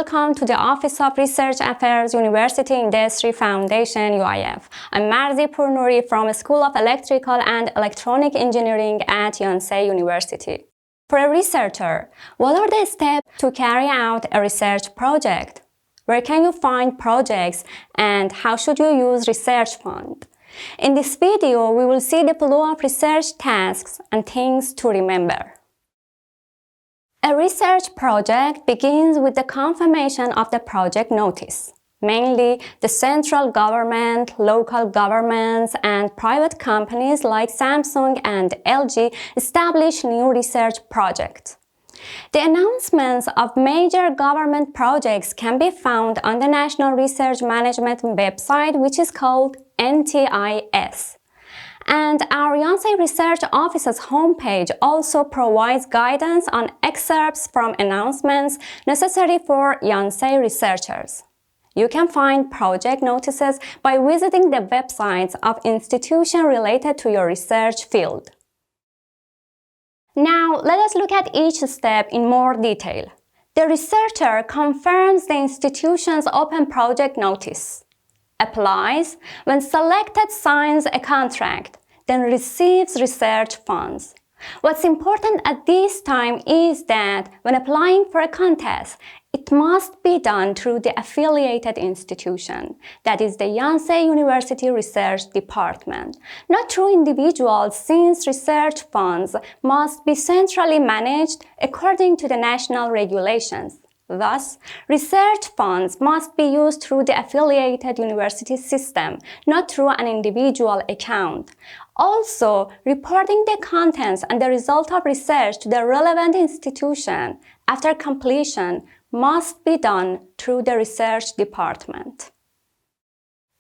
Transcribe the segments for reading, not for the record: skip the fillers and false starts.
welcome to the Office of Research Affairs University Industry Foundation UIF. I'm Marzi Purnuri from School of Electrical and Electronic Engineering at Yonsei University. For a researcher, what are the steps to carry out a research project? Where can you find projects and how should you use research fund? In this video, we will see the flow of research tasks and things to remember. A research project begins with the confirmation of the project notice. Mainly, the central government, local governments, and private companies like Samsung and LG establish new research projects. The announcements of major government projects can be found on the National Research Management website, which is called NTIS. And our Yonsei Research Office's homepage also provides guidance on excerpts from announcements necessary for Yonsei researchers. You can find project notices by visiting the websites of institutions related to your research field. Now, let us look at each step in more detail. The researcher confirms the institution's open project notice, applies, when selected signs a contract, then receives research funds. What's important at this time is that when applying for a contest, it must be done through the affiliated institution, that is the Yonsei University Research Department, not through individuals, since research funds must be centrally managed according to the national regulations. Thus, research funds must be used through the affiliated university system, not through an individual account. Also, reporting the contents and the result of research to the relevant institution after completion must be done through the research department.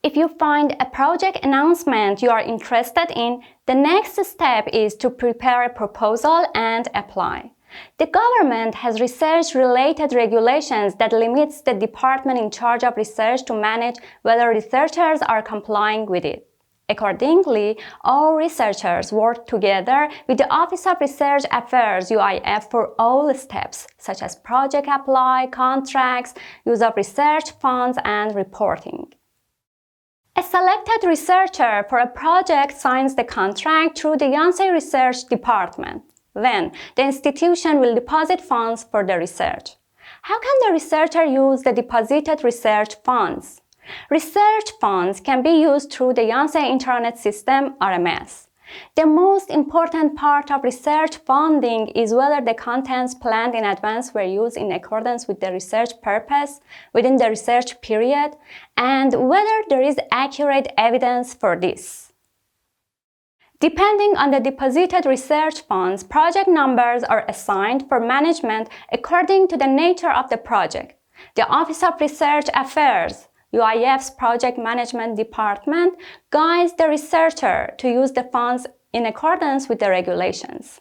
If you find a project announcement you are interested in, the next step is to prepare a proposal and apply. The government has research-related regulations that limits the department in charge of research to manage whether researchers are complying with it. Accordingly, all researchers work together with the Office of Research Affairs UIF for all steps, such as project apply, contracts, use of research funds, and reporting. A selected researcher for a project signs the contract through the Yonsei Research Department. Then, the institution will deposit funds for the research. How can the researcher use the deposited research funds? Research funds can be used through the Yonsei Internet System, RMS. The most important part of research funding is whether the contents planned in advance were used in accordance with the research purpose within the research period, and whether there is accurate evidence for this. Depending on the deposited research funds, project numbers are assigned for management according to the nature of the project. The Office of Research Affairs, UIF's Project Management Department, guides the researcher to use the funds in accordance with the regulations.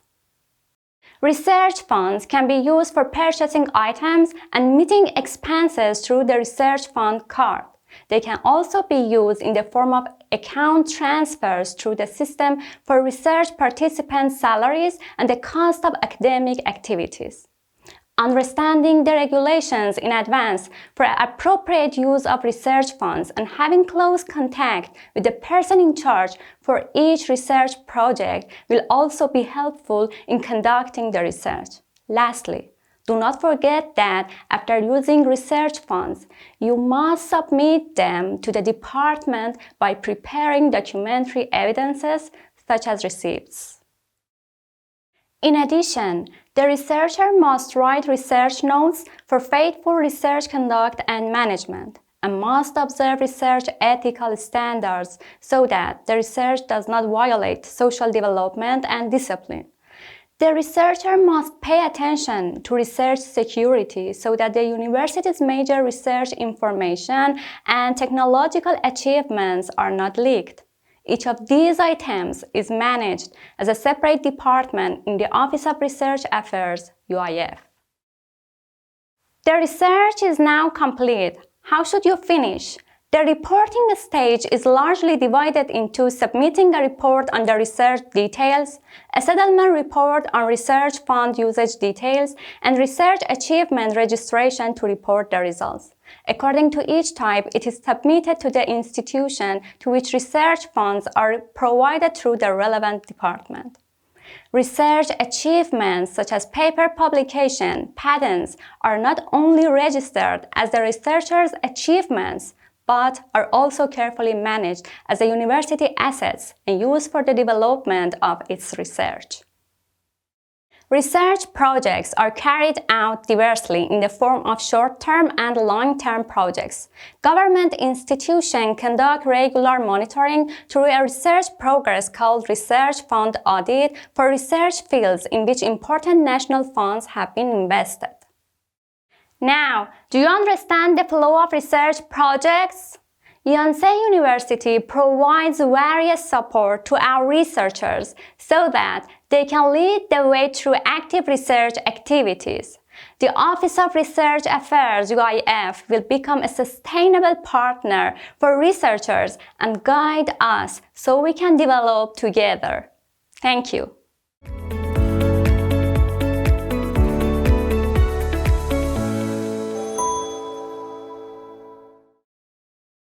Research funds can be used for purchasing items and meeting expenses through the research fund card. They can also be used in the form of account transfers through the system for research participants' salaries and the cost of academic activities. Understanding the regulations in advance for appropriate use of research funds and having close contact with the person in charge for each research project will also be helpful in conducting the research. Lastly, do not forget that after using research funds, you must submit them to the department by preparing documentary evidences such as receipts. In addition, the researcher must write research notes for faithful research conduct and management, and must observe research ethical standards so that the research does not violate social development and discipline. The researcher must pay attention to research security so that the university's major research information and technological achievements are not leaked. Each of these items is managed as a separate department in the Office of Research Affairs, UIF. The research is now complete. How should you finish? The reporting stage is largely divided into submitting a report on the research details, a settlement report on research fund usage details, and research achievement registration to report the results. According to each type, it is submitted to the institution to which research funds are provided through the relevant department. Research achievements such as paper publication, patents are not only registered as the researcher's achievements, but are also carefully managed as a university assets and used for the development of its research. Research projects are carried out diversely in the form of short-term and long-term projects. Government institutions conduct regular monitoring through a research progress called Research Fund Audit for research fields in which important national funds have been invested. Now, do you understand the flow of research projects? Yonsei University provides various support to our researchers so that they can lead the way through active research activities. The Office of Research Affairs, UIF, will become a sustainable partner for researchers and guide us so we can develop together. Thank you.